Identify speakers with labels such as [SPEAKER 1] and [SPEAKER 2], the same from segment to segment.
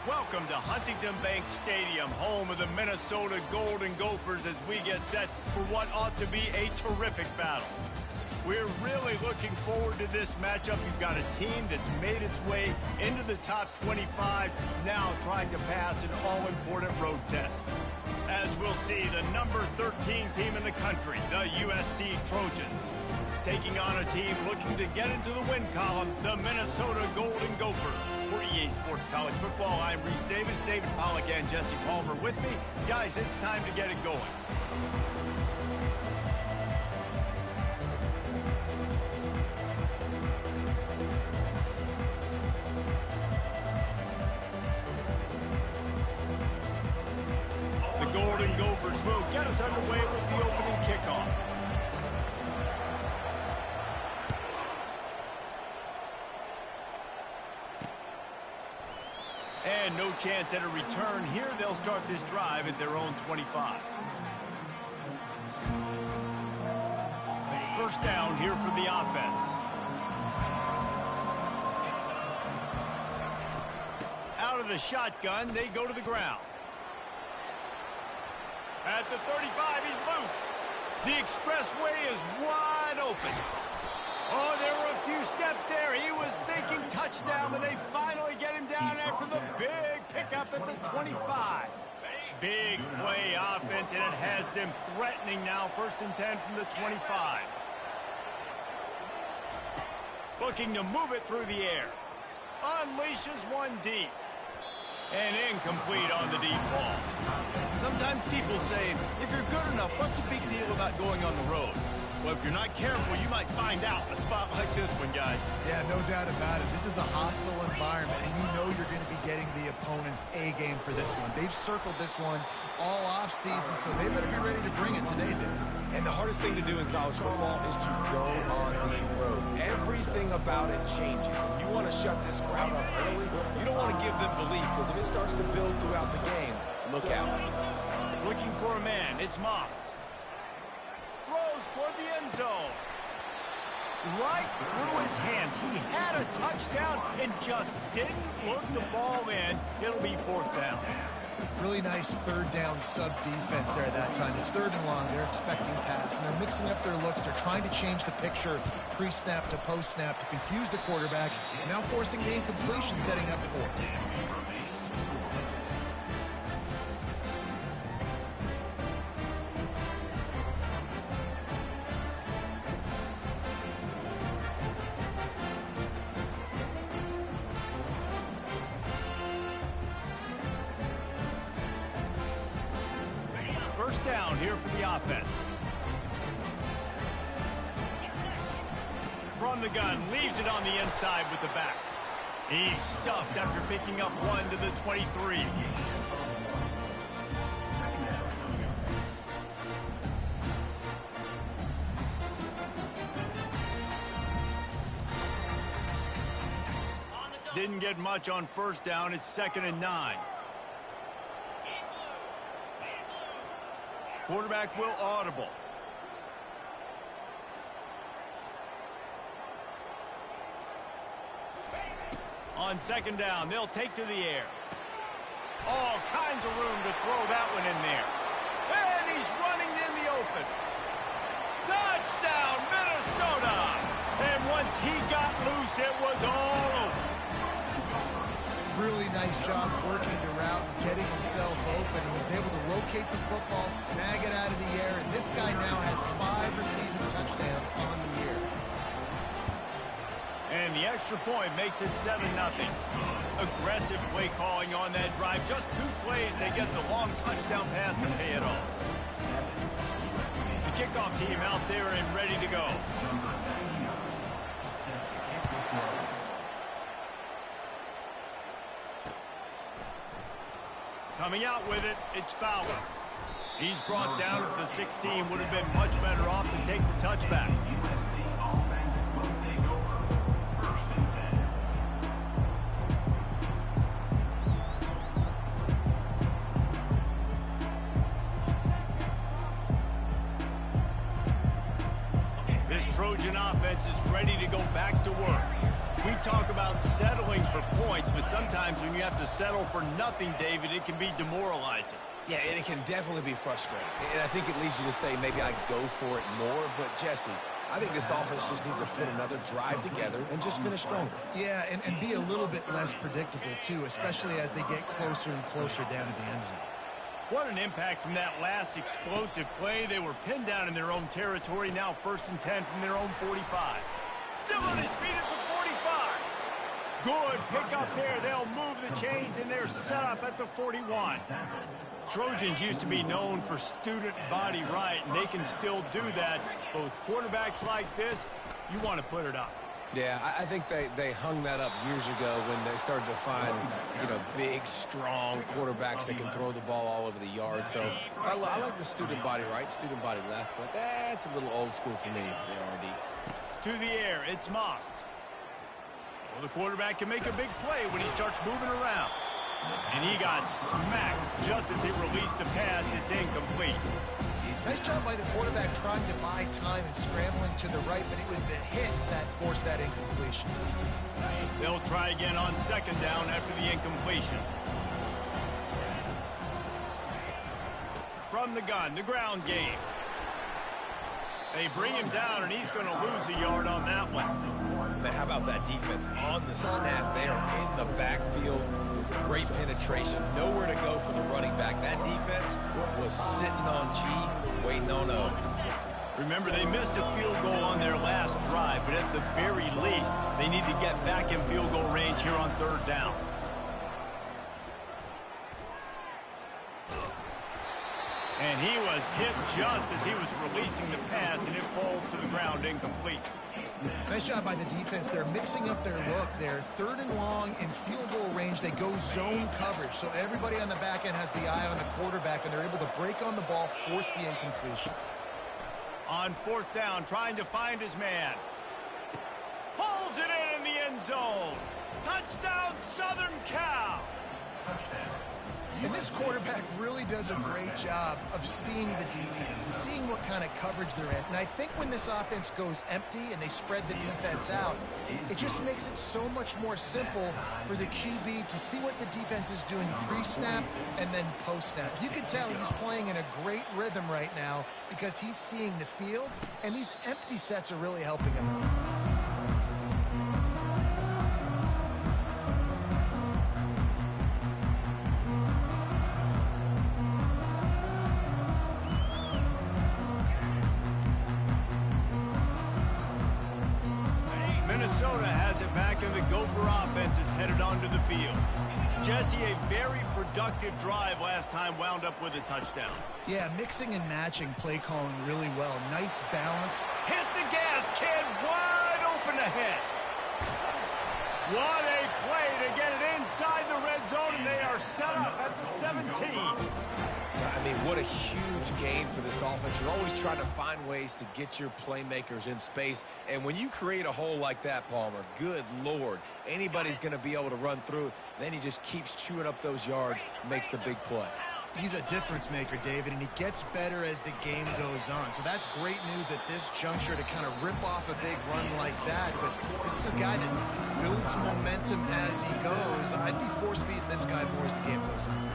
[SPEAKER 1] Welcome to Huntington Bank Stadium, home of the Minnesota Golden Gophers, as we get set for what ought to be a terrific battle. We're really looking forward to this matchup. You've got a team that's made its way into the top 25, now trying to pass an all-important road test. As we'll see, the number 13 team in the country, the USC Trojans, taking on a team looking to get into the win column, the Minnesota Golden Gophers. For EA Sports College Football, I'm Reese Davis, David Pollack, and Jesse Palmer with me. Guys, it's time to get it going. The Golden Gophers will get us underway with the opening kickoff. And no chance at a return here. They'll start this drive at their own 25. First down here for the offense. Out of the shotgun, they go to the ground. At the 35, he's loose. The expressway is wide open. Oh, there were a few steps there. He was thinking touchdown, but they finally get him down after the big pickup at the 25. Big play offense, and it has them threatening now. 1st and 10 from the 25. Looking to move it through the air. Unleashes one deep. And incomplete on the deep ball. Sometimes people say, if you're good enough, what's the big deal about going on the road? Well, if you're not careful, you might find out in a spot like this one, guys.
[SPEAKER 2] Yeah, no doubt about it. This is a hostile environment, and you know you're going to be getting the opponent's A-game for this one. They've circled this one all off-season, so they better be ready to bring it today, Dave.
[SPEAKER 3] And the hardest thing to do in college football is to go on the road. Everything about it changes, and you want to shut this crowd up early. You don't want to give them belief, because if it starts to build throughout the game, look out.
[SPEAKER 1] Looking for a man. It's Moss. Throws toward the end zone. Right through his hands. He had a touchdown and just didn't look the ball in. It'll be 4th down.
[SPEAKER 2] Really nice 3rd down sub-defense there at that time. It's 3rd and long. They're expecting pass, and they're mixing up their looks. They're trying to change the picture pre-snap to post-snap to confuse the quarterback, now forcing the incompletion, setting up 4th.
[SPEAKER 1] First down here for the offense. From the gun, leaves it on the inside with the back. He's stuffed after picking up 1 to the 23. Didn't get much on 1st down. It's 2nd and 9. Quarterback will audible. On 2nd down, they'll take to the air. All kinds of room to throw that one in there. And he's running in the open. Touchdown, Minnesota! And once he got loose, it was all over.
[SPEAKER 2] Really nice job working the route and getting himself open. He was able to locate the football, snag it out of the air, and this guy now has 5 receiving touchdowns on the year.
[SPEAKER 1] And the extra point makes it 7-0. Aggressive play calling on that drive. Just 2 plays, they get the long touchdown pass to pay it off. The kickoff team out there and ready to go. Coming out with it, it's Fowler. He's brought down at the 16. Would have been much better off to take the touchback. This Trojan offense is ready to go back to work. We talk about settling for points, but sometimes when you have to settle for nothing, David, it can be demoralizing.
[SPEAKER 3] Yeah, and it can definitely be frustrating. And I think it leads you to say maybe I go for it more. But, Jesse, I think this offense just needs to put another drive together and just finish stronger.
[SPEAKER 2] Yeah, and be a little bit less predictable, too, especially as they get closer and closer down to the end zone.
[SPEAKER 1] What an impact from that last explosive play. They were pinned down in their own territory, now 1st and 10 from their own 45. Still on his feet at the 45. Good pick up there. They'll move the chains, and they're set up at the 41. Trojans used to be known for student body right, and they can still do that. Both quarterbacks like this, you want to put it up.
[SPEAKER 3] Yeah, I think they hung that up years ago when they started to find, big, strong quarterbacks that can throw the ball all over the yard. So I like the student body right, student body left, but that's a little old school for me, the RD.
[SPEAKER 1] To the air, it's Moss. Well, the quarterback can make a big play when he starts moving around. And he got smacked just as he released the pass. It's incomplete.
[SPEAKER 2] Nice job by the quarterback trying to buy time and scrambling to the right, but it was the hit that forced that incompletion.
[SPEAKER 1] They'll try again on 2nd down after the incompletion. From the gun, the ground game. They bring him down, and he's going to lose a yard on that one.
[SPEAKER 3] Man, how about that defense on the snap? They are in the backfield with great penetration. Nowhere to go for the running back. That defense was sitting on G, waiting on O.
[SPEAKER 1] Remember, they missed a field goal on their last drive, but at the very least, they need to get back in field goal range here on 3rd down. And he was hit just as he was releasing the pass, and it falls to the ground incomplete.
[SPEAKER 2] Nice job by the defense. They're mixing up their look. They're 3rd and long in field goal range. They go zone coverage, so everybody on the back end has the eye on the quarterback, and they're able to break on the ball, force the incompletion.
[SPEAKER 1] On 4th down, trying to find his man. Pulls it in the end zone. Touchdown, Southern Cal.
[SPEAKER 2] And this quarterback really does a great job of seeing the defense and seeing what kind of coverage they're in. And I think when this offense goes empty and they spread the defense out, it just makes it so much more simple for the QB to see what the defense is doing pre-snap and then post-snap. You can tell he's playing in a great rhythm right now because he's seeing the field, and these empty sets are really helping him out.
[SPEAKER 1] Minnesota has it back, and the Gopher offense is headed onto the field. Jesse, a very productive drive last time wound up with a touchdown.
[SPEAKER 2] Yeah, mixing and matching play calling really well. Nice balance.
[SPEAKER 1] Hit the gas, kid. Wide open ahead. What a play to get it inside the red zone, and they are set up at the 17.
[SPEAKER 3] I mean, what a huge game for this offense. You're always trying to find ways to get your playmakers in space. And when you create a hole like that, Palmer, good Lord, anybody's going to be able to run through. Then he just keeps chewing up those yards, makes the big play.
[SPEAKER 2] He's a difference maker, David, and he gets better as the game goes on. So that's great news at this juncture to kind of rip off a big run like that. But this is a guy that builds momentum as he goes. I'd be force-feeding this guy more as the game goes on.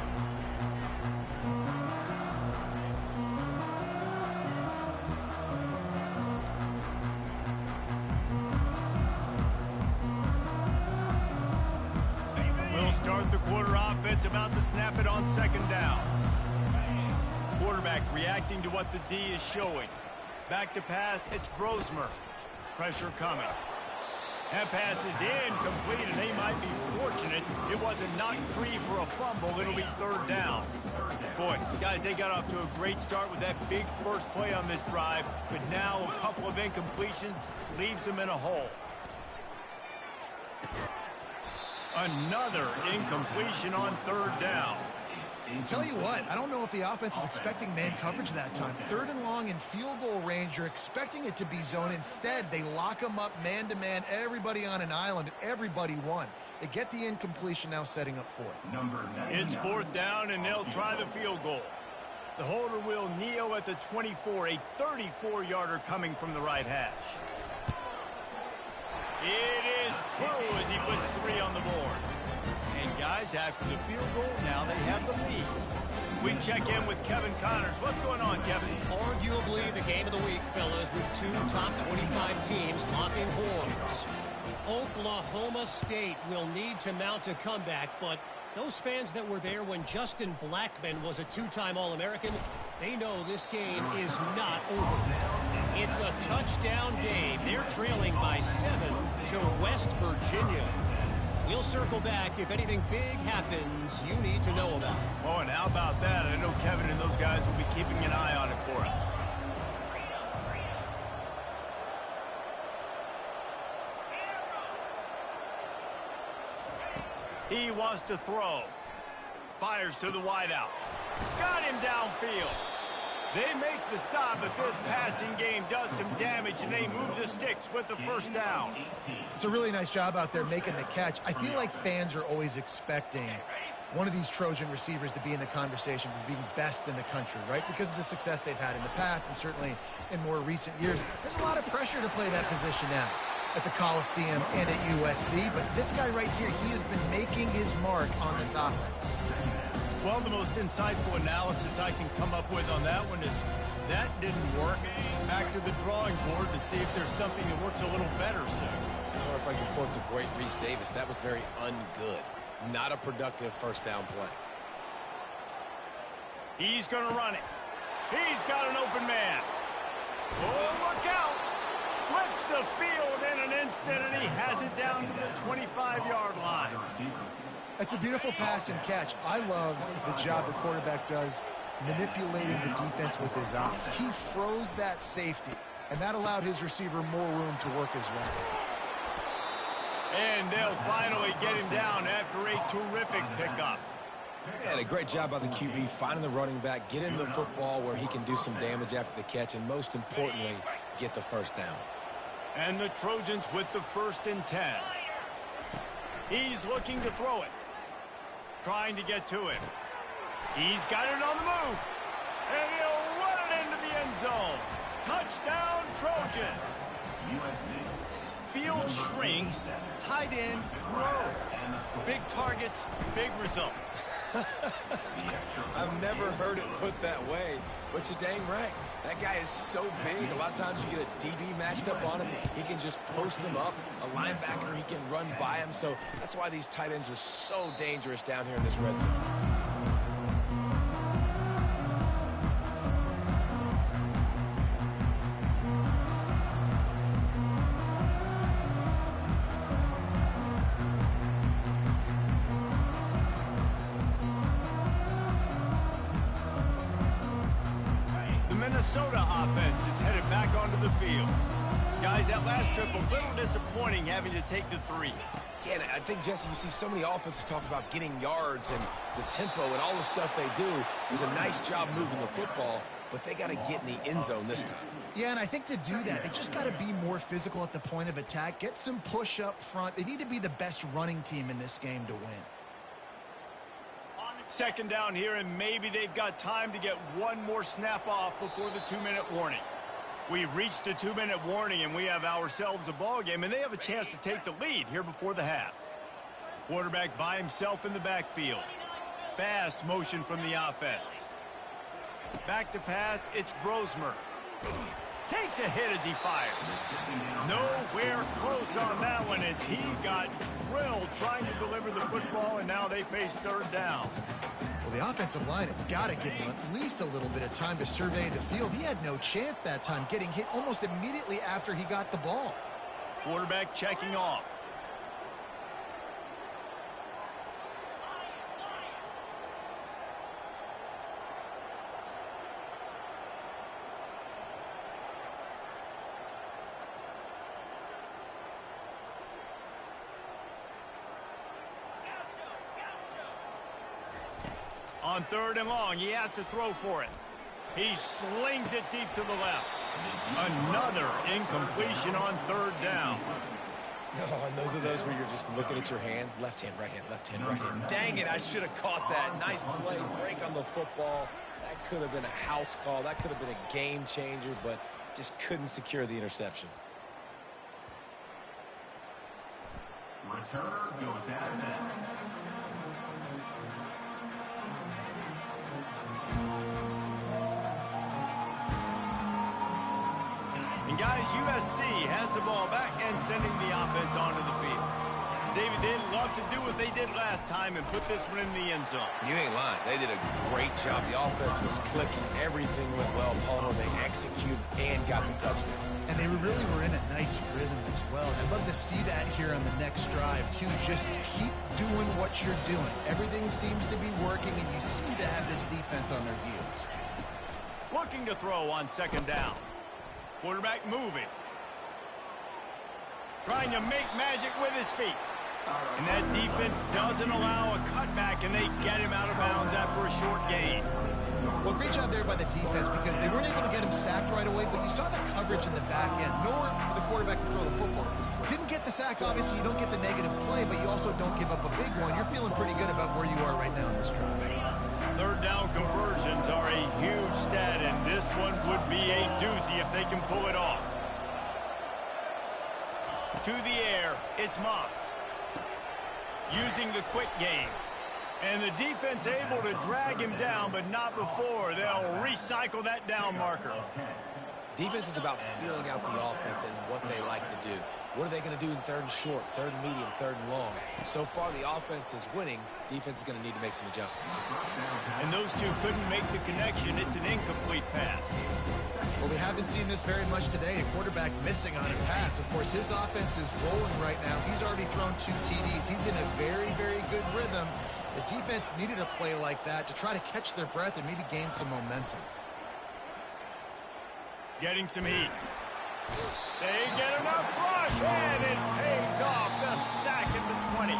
[SPEAKER 1] Start the quarter offense, about to snap it on 2nd down. Quarterback reacting to what the D is showing. Back to pass, it's Brosmer. Pressure coming. That pass is incomplete, and they might be fortunate it wasn't knocked free for a fumble. It'll be 3rd down. Boy, guys, they got off to a great start with that big first play on this drive, but now a couple of incompletions leaves them in a hole. Another incompletion on 3rd down.
[SPEAKER 2] I'll tell you what, I don't know if the offense was expecting man coverage that time. 3rd and long in field goal range, you're expecting it to be zone. Instead, they lock them up man-to-man, everybody on an island, and everybody won. They get the incompletion, now setting up 4th.
[SPEAKER 1] It's 4th down, and they'll try the field goal. The holder will kneel at the 24, a 34-yarder coming from the right hash. It is true as he puts 3 on the board. And guys, after the field goal, now they have the lead. We check in with Kevin Connors. What's going on, Kevin?
[SPEAKER 4] Arguably the game of the week, fellas, with 2 top 25 teams locking horns. Oklahoma State will need to mount a comeback, but those fans that were there when Justin Blackmon was a 2-time All-American, they know this game is not over. It's a touchdown game. They're trailing by 7 to West Virginia. We'll circle back if anything big happens you need to know about.
[SPEAKER 1] Oh, and how about that? I know Kevin and those guys will be keeping an eye on it for us. He wants to throw. Fires to the wideout. Got him downfield. They make the stop, but this passing game does some damage, and they move the sticks with the first down.
[SPEAKER 2] It's a really nice job out there making the catch. I feel like fans are always expecting one of these Trojan receivers to be in the conversation for being best in the country, right? Because of the success they've had in the past and certainly in more recent years. There's a lot of pressure to play that position now at the Coliseum and at USC, but this guy right here, he has been making his mark on this offense.
[SPEAKER 1] Well, the most insightful analysis I can come up with on that one is that didn't work. Back to the drawing board to see if there's something that works a little better soon.
[SPEAKER 3] Or if I can quote the great Reese Davis, that was very ungood. Not a productive first down play.
[SPEAKER 1] He's going to run it. He's got an open man. Oh, look out. Flips the field in an instant, and he has it down to the 25-yard line.
[SPEAKER 2] It's a beautiful pass and catch. I love the job the quarterback does manipulating the defense with his eyes. He froze that safety, and that allowed his receiver more room to work his route.
[SPEAKER 1] And they'll finally get him down after a terrific pickup.
[SPEAKER 3] And a great job by the QB finding the running back, getting the football where he can do some damage after the catch, and most importantly, get the first down.
[SPEAKER 1] And the Trojans with the 1st and 10. He's looking to throw it. Trying to get to him. He's got it on the move. And he'll run it into the end zone. Touchdown, Trojans. Field shrinks, tight end grows. Big targets, big results.
[SPEAKER 3] I've never heard it put that way, but you're dang right. That guy is so big. A lot of times you get a DB matched up on him. He can just post him up. A linebacker, he can run by him. So that's why these tight ends are so dangerous down here in this red zone.
[SPEAKER 1] Minnesota offense is headed back onto the field. Guys, that last trip, a little disappointing having to take the 3.
[SPEAKER 3] Yeah, and I think, Jesse, you see so many offenses talk about getting yards and the tempo and all the stuff they do. It was a nice job moving the football, but they got to get in the end zone this time.
[SPEAKER 2] Yeah, and I think to do that, they just got to be more physical at the point of attack, get some push up front. They need to be the best running team in this game to win.
[SPEAKER 1] 2nd down here, and maybe they've got time to get one more snap off before the 2-minute warning. We've reached the 2-minute warning, and we have ourselves a ball game, and they have a chance to take the lead here before the half. Quarterback by himself in the backfield. Fast motion from the offense. Back to pass, it's Brosmer. Takes a hit as he fires. Nowhere close on that one as he got drilled trying to deliver the football, and now they face 3rd down.
[SPEAKER 2] Well, the offensive line has got to give him at least a little bit of time to survey the field. He had no chance that time, getting hit almost immediately after he got the ball.
[SPEAKER 1] Quarterback checking off. On 3rd and long, he has to throw for it. He slings it deep to the left. Another incompletion on 3rd down.
[SPEAKER 3] Oh, and those are those where you're just looking at your hands. Left hand, right hand, left hand, right hand. Dang it, I should have caught that. Nice play, break on the football. That could have been a house call. That could have been a game changer, but just couldn't secure the interception.
[SPEAKER 5] return goes out of bounds.
[SPEAKER 1] And guys, USC has the ball back and sending the offense onto the field. David, they'd love to do what they did last time and put this one in the end zone.
[SPEAKER 3] You ain't lying. They did a great job. The offense was clicking. Everything went well. Palmer, they executed and got the touchdown.
[SPEAKER 2] And they really were in a nice rhythm as well. And I'd love to see that here on the next drive, too. Just keep doing what you're doing. Everything seems to be working, and you seem to have this defense on their heels.
[SPEAKER 1] Looking to throw on second down. Quarterback moving. Trying to make magic with his feet. And that defense doesn't allow a cutback, and they get him out of bounds after a short gain.
[SPEAKER 2] Well, great job there by the defense because they weren't able to get him sacked right away, but you saw the coverage in the back end. Nowhere for the quarterback to throw the football. Didn't get the sack, obviously. You don't get the negative play, but you also don't give up a big one. You're feeling pretty good about where you are right now in this drive.
[SPEAKER 1] Third down conversions are a huge stat, and this one would be a doozy if they can pull it off. To the air, it's Moss. Using the quick game. And the defense able to drag him down, but not before. They'll recycle that down marker.
[SPEAKER 3] Defense is about feeling out the offense and what they like to do. What are they going to do in third and short, third and medium, third and long? So far, the offense is winning. Defense is going to need to make some adjustments.
[SPEAKER 1] And those two couldn't make the connection. It's an incomplete pass.
[SPEAKER 2] Well, we haven't seen this very much today. A quarterback missing on a pass. Of course, his offense is rolling right now. He's already thrown 2 TDs. He's in a very, very good rhythm. The defense needed a play like that to try to catch their breath and maybe gain some momentum.
[SPEAKER 1] Getting some heat. They get enough rush, and it pays off. The sack at the 20.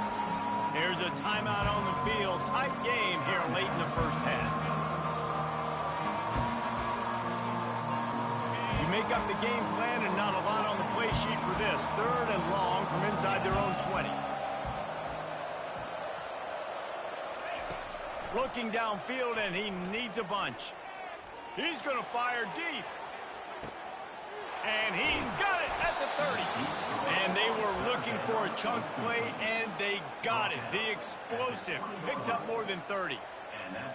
[SPEAKER 1] There's a timeout on the field. Tight game here late in the first half. You make up the game plan and not a lot on the play sheet for this. Third and long from inside their own 20. Looking downfield, and he needs a bunch. He's going to fire deep. And he's got it at the 30. And they were looking for a chunk play, and they got it. The explosive picks up more than 30.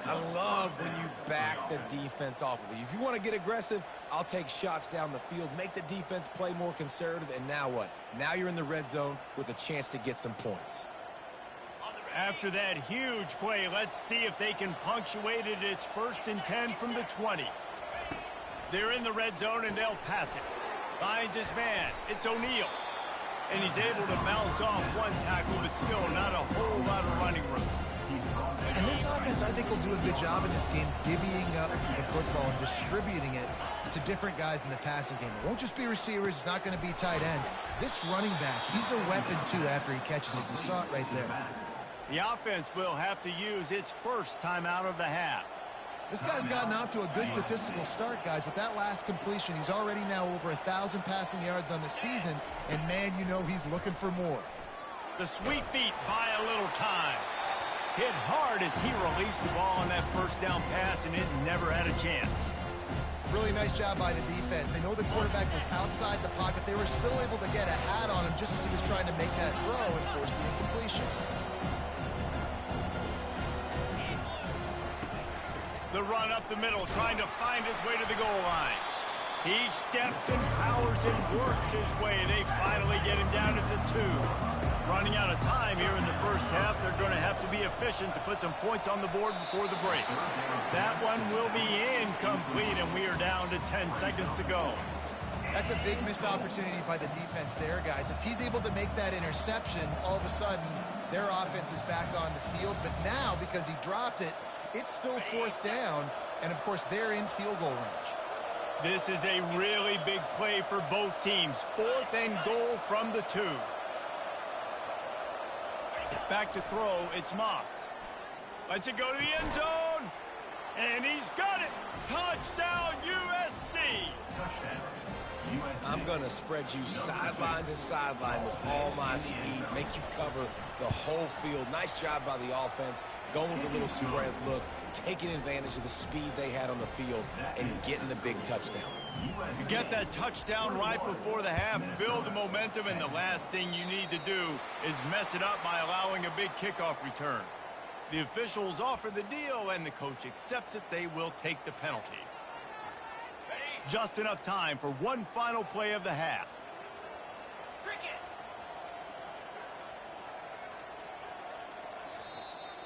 [SPEAKER 3] I love when you back the defense off of you. If you want to get aggressive, I'll take shots down the field, make the defense play more conservative, and now what? Now you're in the red zone with a chance to get some points.
[SPEAKER 1] After that huge play, let's see if they can punctuate it. It's 1st and 10 from the 20. They're in the red zone, and they'll pass it. Finds his man. It's O'Neal. And he's able to bounce off one tackle, but still not a whole lot of running room.
[SPEAKER 2] And this offense, I think, will do a good job in this game divvying up the football and distributing it to different guys in the passing game. It won't just be receivers. It's not going to be tight ends. This running back, he's a weapon, too, after he catches it. You saw it right there.
[SPEAKER 1] The offense will have to use its first timeout of the half.
[SPEAKER 2] This guy's gotten off to a good statistical start, guys. With that last completion, he's already now over 1,000 passing yards on the season. And, man, you know he's looking for more.
[SPEAKER 1] The sweet feet buy a little time. Hit hard as he released the ball on that first down pass, and it never had a chance.
[SPEAKER 2] Really nice job by the defense. They know the quarterback was outside the pocket. They were still able to get a hat on him just as he was trying to make that throw and force the incompletion.
[SPEAKER 1] The run up the middle, trying to find his way to the goal line. He steps and powers and works his way. They finally get him down at the 2. Running out of time here in the first half. They're going to have to be efficient to put some points on the board before the break. That one will be incomplete, and we are down to 10 seconds to go.
[SPEAKER 2] That's a big missed opportunity by the defense there, guys. If he's able to make that interception, all of a sudden, their offense is back on the field. But now, because he dropped it, it's still 4th down, and, of course, they're in field goal range.
[SPEAKER 1] This is a really big play for both teams. 4th and goal from the 2. Back to throw, it's Moss. Lets it go to the end zone. And he's got it. Touchdown, USC.
[SPEAKER 3] I'm going to spread you sideline to sideline with all my speed, make you cover the whole field. Nice job by the offense, going with a little spread look, taking advantage of the speed they had on the field, and getting the big touchdown.
[SPEAKER 1] You get that touchdown right before the half, build the momentum, and the last thing you need to do is mess it up by allowing a big kickoff return. The officials offer the deal, and the coach accepts it. They will take the penalty. Just enough time for one final play of the half.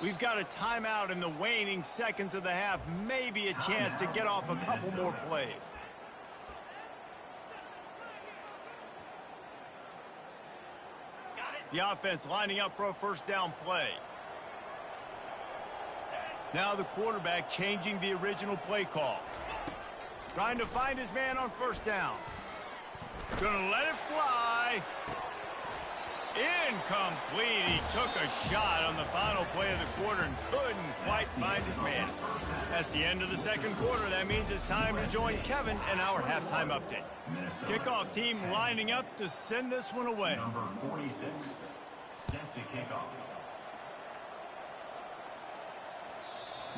[SPEAKER 1] We've got a timeout in the waning seconds of the half. Maybe a chance to get off a couple more plays. The offense lining up for a first down play. Now the quarterback changing the original play call. Trying to find his man on first down. Gonna let it fly. Incomplete. He took a shot on the final play of the quarter and couldn't quite find his man. That's the end of the second quarter. That means it's time to join Kevin in our halftime update. Kickoff team lining up to send this one away.
[SPEAKER 5] Number 46, set to kickoff.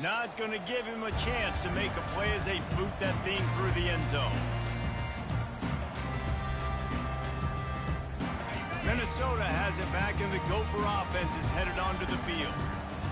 [SPEAKER 1] Not going to give him a chance to make a play as they boot that thing through the end zone. Minnesota has it back, and the Gopher offense is headed onto the field.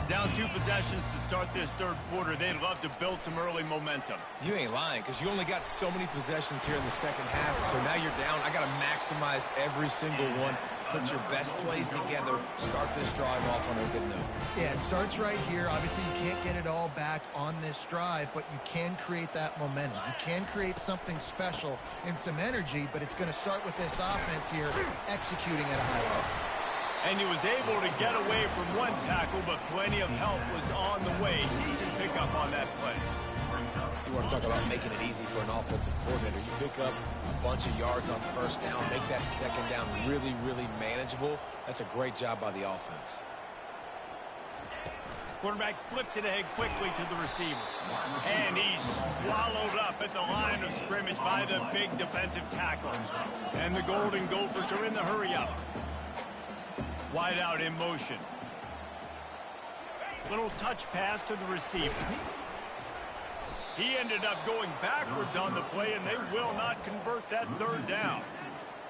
[SPEAKER 1] Down 2 possessions to start this third quarter. They'd love to build some early momentum.
[SPEAKER 3] You ain't lying, because you only got so many possessions here in the second half, so now you're down. I got to maximize every single one. Put your best plays together. Start this drive off on a good note.
[SPEAKER 2] Yeah, it starts right here. Obviously, you can't get it all back on this drive, but you can create that momentum. You can create something special and some energy, but it's going to start with this offense here executing at a high level.
[SPEAKER 1] And he was able to get away from one tackle, but plenty of help was on the way. Decent pickup on that play.
[SPEAKER 3] You want to talk about making it easy for an offensive coordinator. You pick up a bunch of yards on first down, make that second down really, really manageable. That's a great job by the offense.
[SPEAKER 1] Quarterback flips it ahead quickly to the receiver. And he's swallowed up at the line of scrimmage by the big defensive tackle. And the Golden Gophers are in the hurry-up. Wide out in motion. Little touch pass to the receiver. He ended up going backwards on the play, and they will not convert that third down.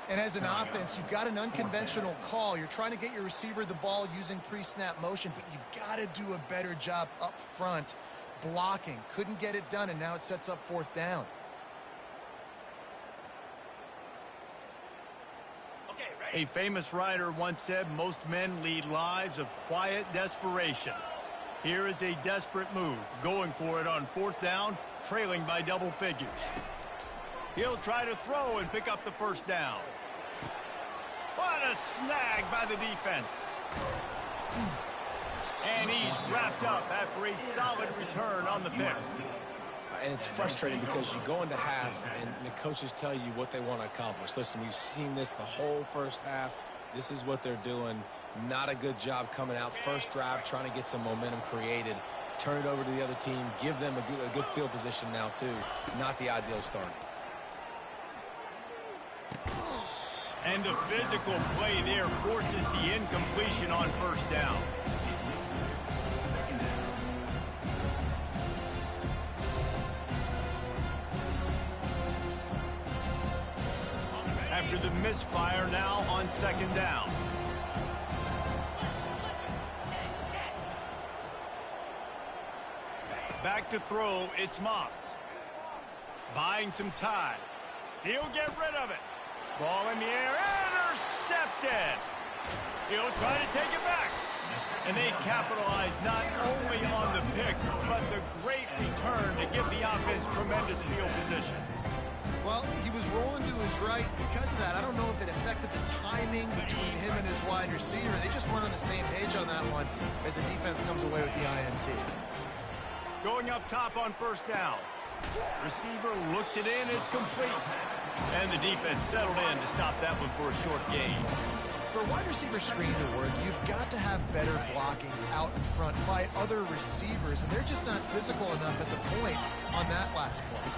[SPEAKER 2] And as an offense, you've got an unconventional call. You're trying to get your receiver the ball using pre-snap motion, but you've got to do a better job up front blocking. Couldn't get it done, and now it sets up fourth down.
[SPEAKER 1] A famous writer once said, most men lead lives of quiet desperation. Here is a desperate move, going for it on fourth down, trailing by double figures. He'll try to throw and pick up the first down. What a snag by the defense. And he's wrapped up after a solid return on the pick.
[SPEAKER 3] And it's frustrating because you go into half and the coaches tell you what they want to accomplish. Listen, we've seen this the whole first half. This is what they're doing. Not a good job coming out. First drive, trying to get some momentum created. Turn it over to the other team. Give them a good field position now, too. Not the ideal start.
[SPEAKER 1] And the physical play there forces the incompletion on first down. After the misfire, now on second down. Back to throw, it's Moss. Buying some time. He'll get rid of it. Ball in the air, intercepted. He'll try to take it back. And they capitalize not only on the pick, but the great return to give the offense tremendous field position.
[SPEAKER 2] Well, he was rolling to his right. Because of that, I don't know if it affected the timing between him and his wide receiver. They just weren't on the same page on that one as the defense comes away with the INT.
[SPEAKER 1] Going up top on first down. Receiver looks it in, it's complete. And the defense settled in to stop that one for a short gain.
[SPEAKER 2] For a wide receiver screen to work, you've got to have better blocking out in front by other receivers, and they're just not physical enough at the point on that last play.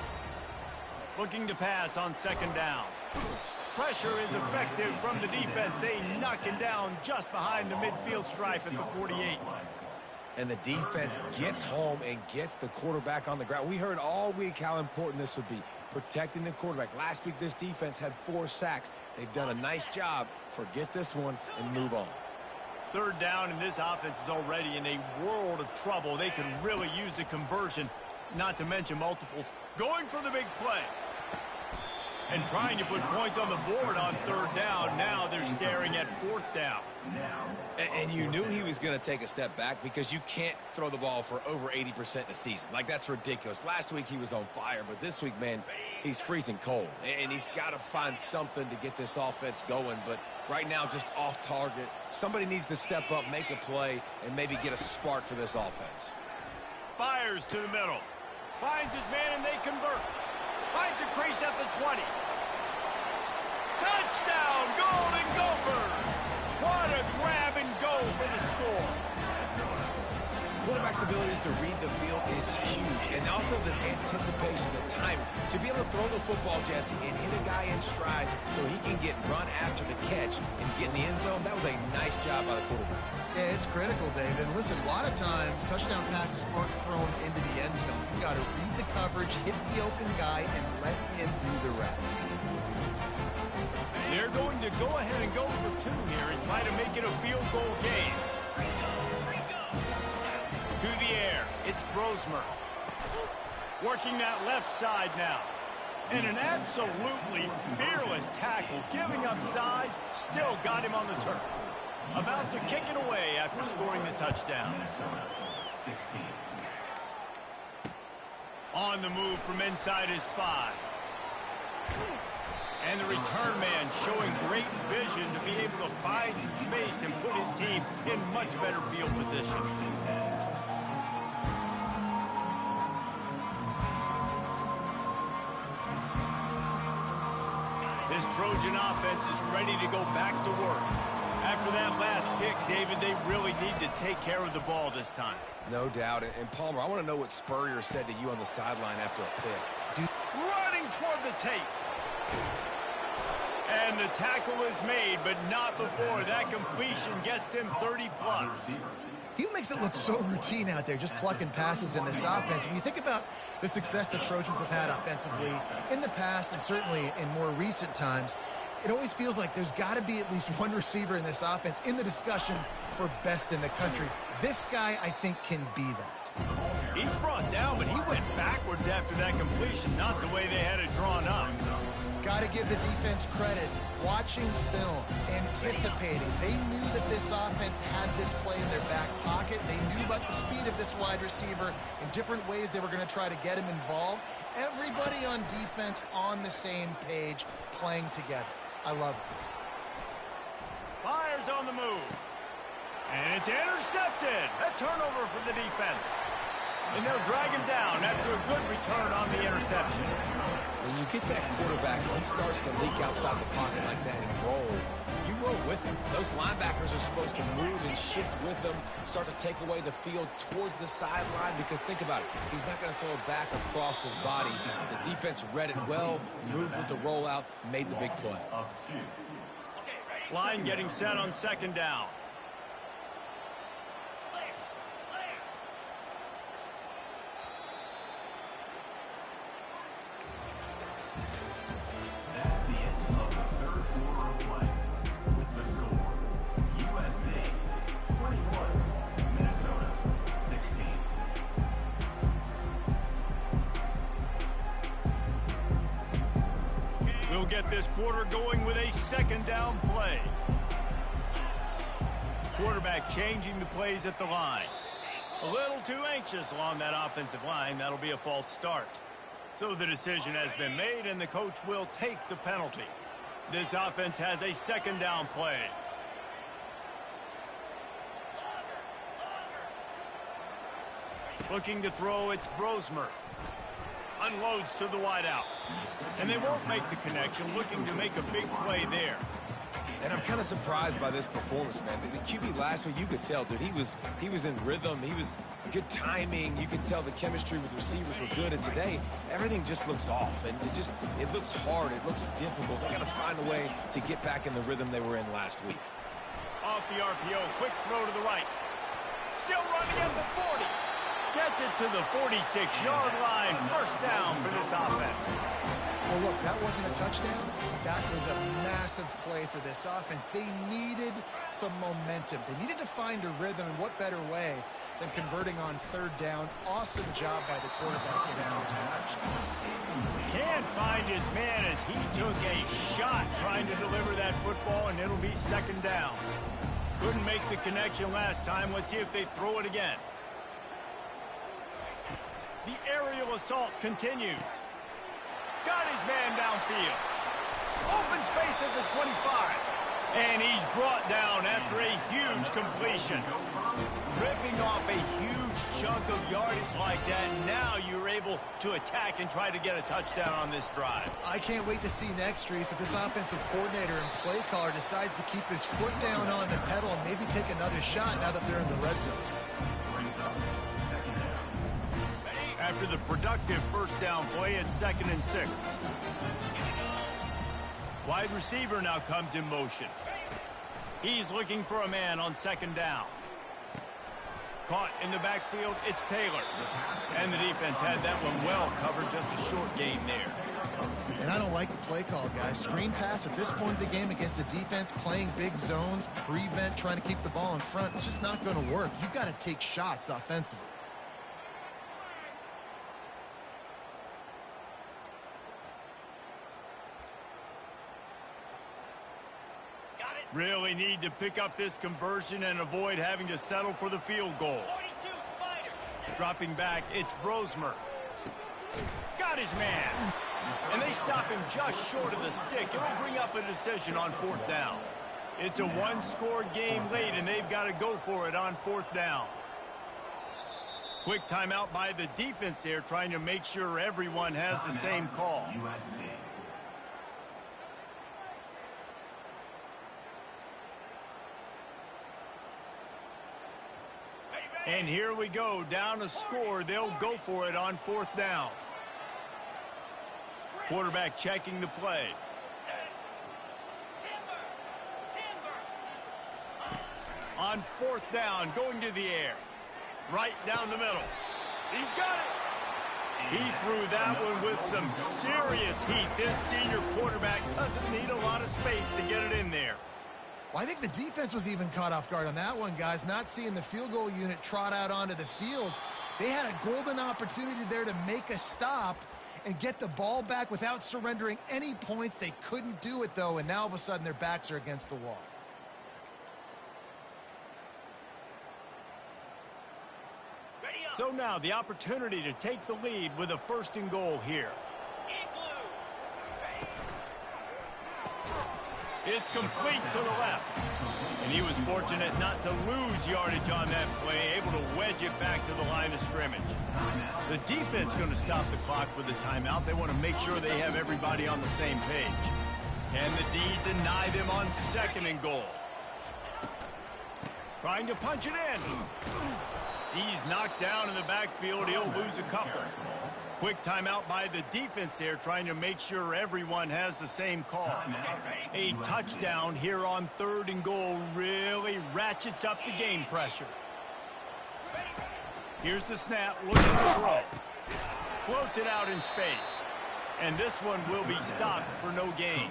[SPEAKER 1] Looking to pass on second down. Pressure is effective from the defense. They knock him down just behind the midfield stripe at the 48.
[SPEAKER 3] And the defense gets home and gets the quarterback on the ground. We heard all week how important this would be, protecting the quarterback. Last week, this defense had 4 sacks. They've done a nice job. Forget this one and move on.
[SPEAKER 1] Third down, and this offense is already in a world of trouble. They can really use a conversion, not to mention multiples. Going for the big play. And trying to put points on the board on third down. Now they're staring at fourth down.
[SPEAKER 3] And you knew he was going to take a step back because you can't throw the ball for over 80% in a season. Like, that's ridiculous. Last week he was on fire, but this week, man, he's freezing cold. And he's got to find something to get this offense going. But right now, just off target. Somebody needs to step up, make a play, and maybe get a spark for this offense.
[SPEAKER 1] Fires to the middle. Finds his man, and they convert. Finds a crease at the 20. Touchdown, Golden Gophers! What a grab and go for the score.
[SPEAKER 3] Quarterback's abilities to read the field is huge, and also the anticipation, the timing. To be able to throw the football, Jesse, and hit a guy in stride so he can get run after the catch and get in the end zone, that was a nice job by the quarterback.
[SPEAKER 2] Yeah, it's critical, David. And listen, a lot of times, touchdown passes aren't thrown into the end zone. You got to read the coverage, hit the open guy, and let him do the rest.
[SPEAKER 1] They're going to go ahead and go for 2 here and try to make it a field goal game. To the air, it's Brosmer. Working that left side now. And an absolutely fearless tackle, giving up size, still got him on the turf. About to kick it away after scoring the touchdown. On the move from inside his 5. And the return man showing great vision to be able to find some space and put his team in much better field position. This Trojan offense is ready to go back to work. After that last pick, David, they really need to take care of the ball this time.
[SPEAKER 3] No doubt. And Palmer, I want to know what Spurrier said to you on the sideline after a pick.
[SPEAKER 1] Running toward the tape. And the tackle is made, but not before that completion gets him 30-plus.
[SPEAKER 2] He makes it look so routine out there, just plucking passes in this offense. When you think about the success the Trojans have had offensively in the past and certainly in more recent times, it always feels like there's got to be at least one receiver in this offense in the discussion for best in the country. This guy, I think, can be that.
[SPEAKER 1] He's brought down, but he went backwards after that completion, not the way they had it drawn up.
[SPEAKER 2] Got to give the defense credit. Watching film, anticipating. They knew that this offense had this play in their back pocket. They knew about the speed of this wide receiver in different ways they were going to try to get him involved. Everybody on defense on the same page, playing together. I love it.
[SPEAKER 1] Fires on the move. And it's intercepted. A turnover for the defense. And they'll drag him down after a good return on the interception.
[SPEAKER 3] When you get that quarterback, he starts to leak outside the pocket like that and roll. You roll with him. Those linebackers are supposed to move and shift with them, start to take away the field towards the sideline, because think about it. He's not going to throw it back across his body. The defense read it well, moved with the rollout, made the big play.
[SPEAKER 1] Line getting set on second down. We'll get this quarter going with a second down play. Quarterback changing the plays at the line. A little too anxious along that offensive line. That'll be a false start. So the decision has been made, and the coach will take the penalty. This offense has a second down play. Looking to throw, it's Brosmer. Unloads to the wideout. And they won't make the connection, looking to make a big play there.
[SPEAKER 3] And I'm kind of surprised by this performance, man. The QB last week, you could tell, dude, he was in rhythm. He was good timing. You could tell the chemistry with receivers were good. And today, everything just looks off. And it looks hard. It looks difficult. They got to find a way to get back in the rhythm they were in last week.
[SPEAKER 1] Off the RPO, quick throw to the right. Still running at the 40. Gets it to the 46-yard line. First down for this offense.
[SPEAKER 2] Well, look, that wasn't a touchdown. That was a massive play for this offense. They needed some momentum. They needed to find a rhythm, and what better way than converting on third down. Awesome job by the quarterback getting out to conversion.
[SPEAKER 1] Can't find his man as he took a shot trying to deliver that football, and it'll be second down. Couldn't make the connection last time. Let's see if they throw it again. The aerial assault continues. Got his man downfield. Open space at the 25. And he's brought down after a huge completion. Ripping off a huge chunk of yardage like that. Now you're able to attack and try to get a touchdown on this drive.
[SPEAKER 2] I can't wait to see next, Reese, if this offensive coordinator and play caller decides to keep his foot down on the pedal and maybe take another shot now that they're in the red zone.
[SPEAKER 1] After the productive first down play, it's 2nd and 6. Wide receiver now comes in motion. He's looking for a man on 2nd down. Caught in the backfield, it's Taylor. And the defense had that one well covered, just a short gain there.
[SPEAKER 2] And I don't like the play call, guys. Screen pass at this point of the game against the defense, playing big zones, prevent, trying to keep the ball in front. It's just not going to work. You've got to take shots offensively.
[SPEAKER 1] Really need to pick up this conversion and avoid having to settle for the field goal. Dropping back, it's Brosmer. Got his man. And they stop him just short of the stick. It'll bring up a decision on 4th down. It's a one-score game late, and they've got to go for it on 4th down. Quick timeout by the defense there, trying to make sure everyone has the same call. And here we go, down a score. They'll go for it on 4th down. Quarterback checking the play. On 4th down, going to the air. Right down the middle. He's got it. He threw that one with some serious heat. This senior quarterback doesn't need a lot of space to get it in there.
[SPEAKER 2] Well, I think the defense was even caught off guard on that one, guys. Not seeing the field goal unit trot out onto the field. They had a golden opportunity there to make a stop and get the ball back without surrendering any points. They couldn't do it, though, and now all of a sudden their backs are against the wall.
[SPEAKER 1] So now the opportunity to take the lead with a 1st and goal here. It's complete to the left. And he was fortunate not to lose yardage on that play, able to wedge it back to the line of scrimmage. The defense going to stop the clock with a timeout. They want to make sure they have everybody on the same page. Can the D deny them on 2nd and goal? Trying to punch it in. He's knocked down in the backfield. He'll lose a couple. Quick timeout by the defense there, trying to make sure everyone has the same call. A touchdown here on 3rd and goal really ratchets up the game pressure. Here's the snap, looking to throw. Floats it out in space. And this one will be stopped for no gain.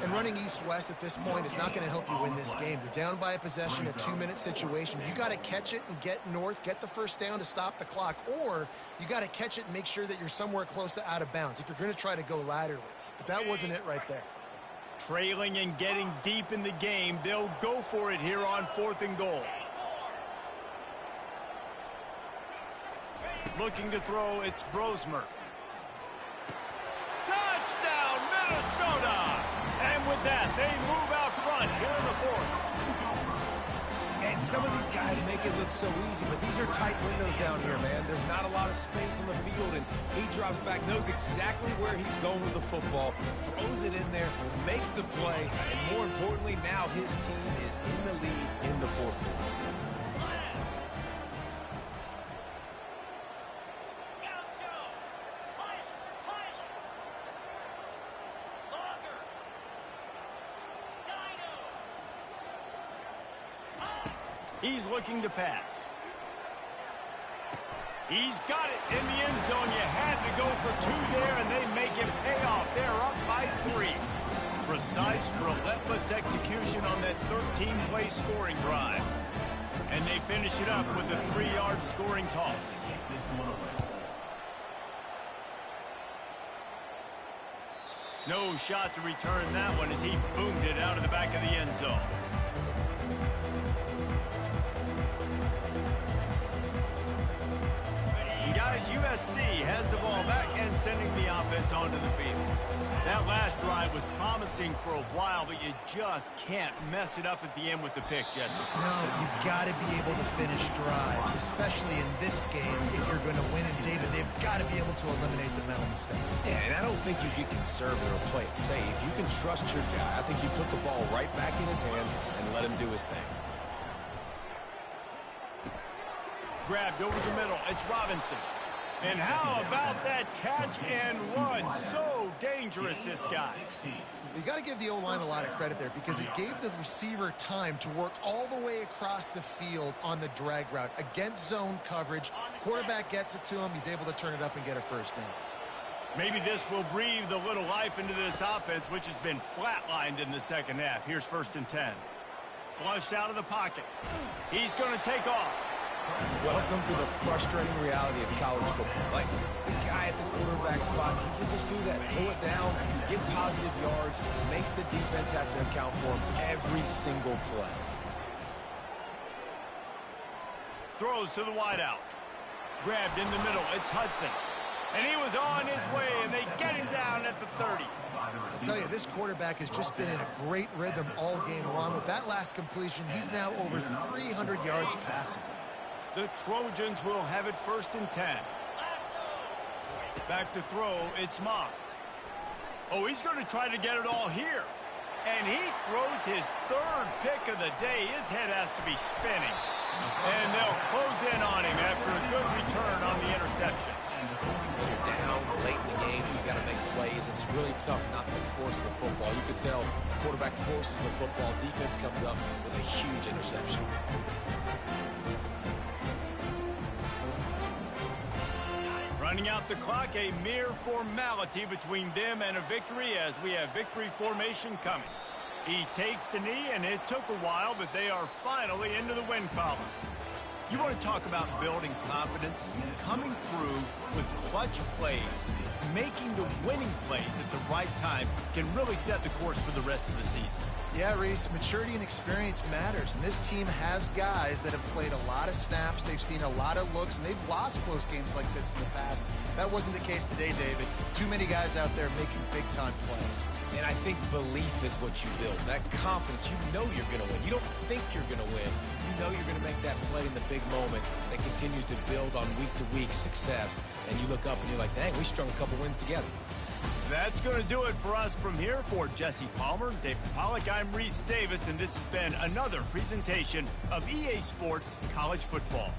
[SPEAKER 2] And running east-west at this point is not going to help you win this game. You're down by a possession, a 2-minute situation. You got to catch it and get north, get the 1st down to stop the clock, or you got to catch it and make sure that you're somewhere close to out of bounds if you're going to try to go laterally. But that wasn't it right there.
[SPEAKER 1] Trailing and getting deep in the game, they'll go for it here on 4th and goal. Looking to throw, it's Brosmer. Touchdown, Minnesota! And with that, they move out front here in the 4th.
[SPEAKER 3] And some of these guys make it look so easy, but these are tight windows down here, man. There's not a lot of space on the field, and he drops back, knows exactly where he's going with the football, throws it in there, makes the play, and more importantly, now his team is in the lead in the fourth quarter.
[SPEAKER 1] He's looking to pass. He's got it in the end zone. You had to go for two there, and they make him pay off. They're up by 3. Precise, relentless execution on that 13-play scoring drive. And they finish it up with a 3-yard scoring toss. No shot to return that one as he boomed it out of the back of the end zone. Guys, USC has the ball back and sending the offense onto the field. That last drive was promising for a while, but you just can't mess it up at the end with the pick, Jesse.
[SPEAKER 2] No, you've got to be able to finish drives, especially in this game if you're going to win. And, David, they've got to be able to eliminate the mental mistakes.
[SPEAKER 3] Yeah, and I don't think you get conservative or play it safe. You can trust your guy. I think you put the ball right back in his hands and let him do his thing.
[SPEAKER 1] Grabbed over the middle. It's Robinson. And how about that catch and run? So dangerous, this guy.
[SPEAKER 2] You got to give the O-line a lot of credit there because it gave the receiver time to work all the way across the field on the drag route against zone coverage. Quarterback gets it to him. He's able to turn it up and get a first down.
[SPEAKER 1] Maybe this will breathe a little life into this offense, which has been flatlined in the second half. Here's 1st and 10. Flushed out of the pocket. He's going to take off.
[SPEAKER 3] Welcome to the frustrating reality of college football. Like, the guy at the quarterback spot, he can just do that. Pull it down, get positive yards, makes the defense have to account for him every single play.
[SPEAKER 1] Throws to the wideout. Grabbed in the middle. It's Hudson. And he was on his way, and they get him down at the 30.
[SPEAKER 2] I'll tell you, this quarterback has just been in a great rhythm all game long. With that last completion, he's now over 300 yards passing.
[SPEAKER 1] The Trojans will have it 1st and 10. Back to throw, it's Moss. Oh, he's going to try to get it all here. And he throws his 3rd pick of the day. His head has to be spinning. And they'll close in on him after a good return on the interception.
[SPEAKER 3] When you're down late in the game, you got to make plays. It's really tough not to force the football. You can tell quarterback forces the football. Defense comes up with a huge interception.
[SPEAKER 1] Running out the clock, a mere formality between them and a victory as we have victory formation coming. He takes the knee, and it took a while, but they are finally into the win column. You want to talk about building confidence? Coming through with clutch plays, making the winning plays at the right time can really set the course for the rest of the season.
[SPEAKER 2] Yeah, Reese, maturity and experience matters, and this team has guys that have played a lot of snaps. They've seen a lot of looks, and they've lost close games like this in the past. That wasn't the case today, David. Too many guys out there making big-time plays.
[SPEAKER 3] And I think belief is what you build. That confidence, you know you're going to win. You don't think you're going to win. You know you're going to make that play in the big moment that continues to build on week-to-week success. And you look up and you're like, dang, we strung a couple wins together.
[SPEAKER 1] That's going to do it for us from here. For Jesse Palmer, David Pollack, I'm Reese Davis, and this has been another presentation of EA Sports College Football.